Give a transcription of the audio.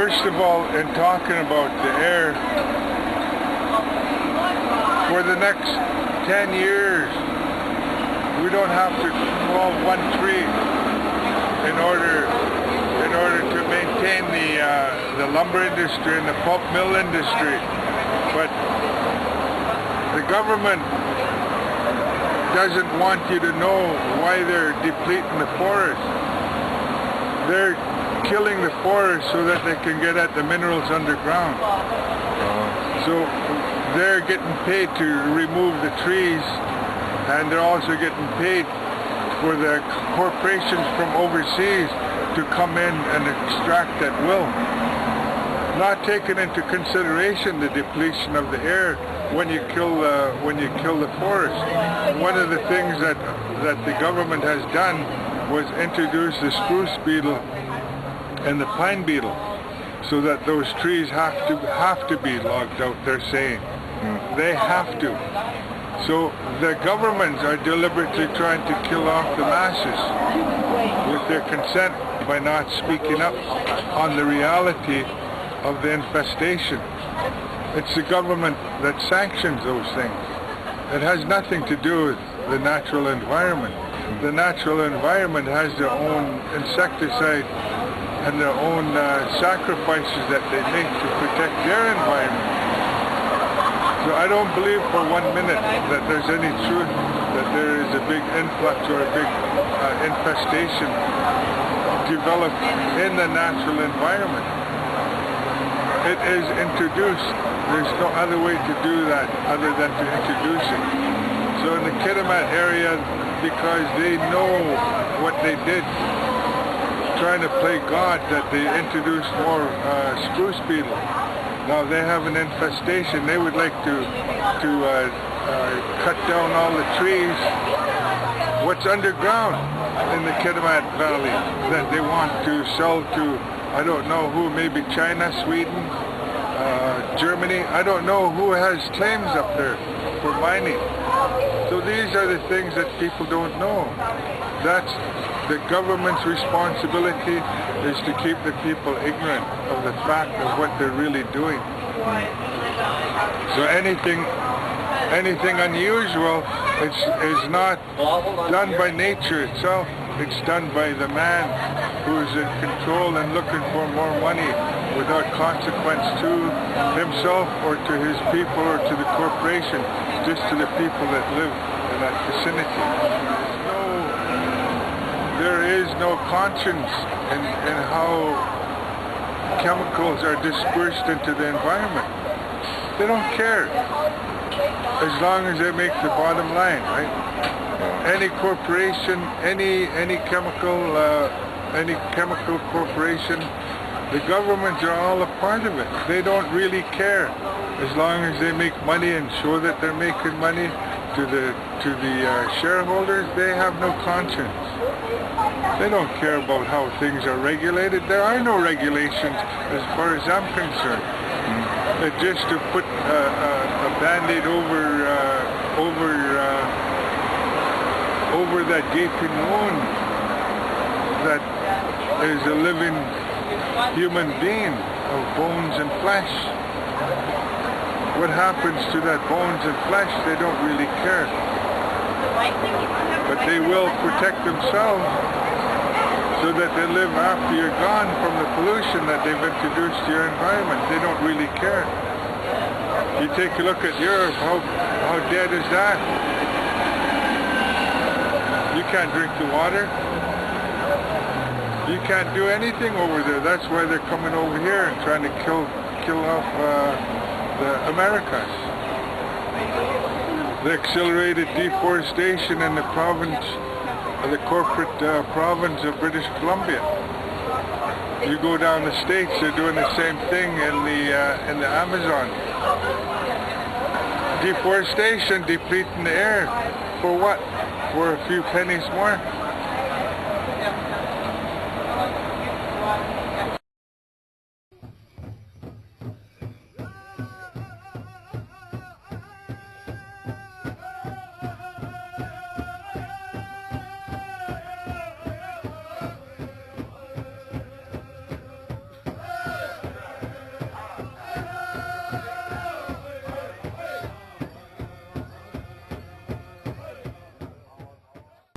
First of all, in talking about the air, for the next 10 years, we don't have to grow one tree in order to maintain the lumber industry and the pulp mill industry. But the government doesn't want you to know why they're depleting the forest. They're killing the forest so that they can get at the minerals underground. So they're getting paid to remove the trees, and they're also getting paid for the corporations from overseas to come in and extract at will. Not taking into consideration the depletion of the air when you kill the forest. One of the things that the government has done was introduce the spruce beetle and the pine beetle, so that those trees have to be logged out. They're saying they have to. So the governments are deliberately trying to kill off the masses with their consent by not speaking up on the reality of the infestation. It's the government that sanctions those things. It has nothing to do with the natural environment. The natural environment has their own insecticide and their own sacrifices that they make to protect their environment. So I don't believe for 1 minute that there's any truth that there is a big influx or a big infestation developed in the natural environment. It is introduced. There's no other way to do that other than to introduce it. So in the Kitimat area, because they know what they did, trying to play God, that they introduced more spruce beetle. Now they have an infestation. They would like to cut down all the trees. What's underground in the Kitimat Valley that they want to sell to, I don't know who, maybe China, Sweden, Germany. I don't know who has claims up there for mining. So these are the things that people don't know. That's the government's responsibility, is to keep the people ignorant of the fact of what they're really doing. So anything unusual is not done by nature itself. It's done by the man who is in control and looking for more money without consequence to himself or to his people or to the corporation, just to the people that live in that vicinity. There is no conscience in how chemicals are dispersed into the environment. They don't care as long as they make the bottom line, right? Any corporation, any chemical corporation, the governments are all a part of it. They don't really care as long as they make money and show that they're making money to the shareholders. They have no conscience. They don't care about how things are regulated. There are no regulations as far as I'm concerned. Just to put a band-aid over that gaping wound that is a living human being of bones and flesh. What happens to that bones and flesh, they don't really care. But they will protect themselves so that they live after you're gone from the pollution that they've introduced to your environment. They don't really care. You take a look at Europe, how dead is that? You can't drink the water. You can't do anything over there. That's why they're coming over here and trying to kill off the Americas. The accelerated deforestation in the province, the corporate province of British Columbia. You go down the States, they're doing the same thing in the Amazon. Deforestation, depleting the air. For what? For a few pennies more?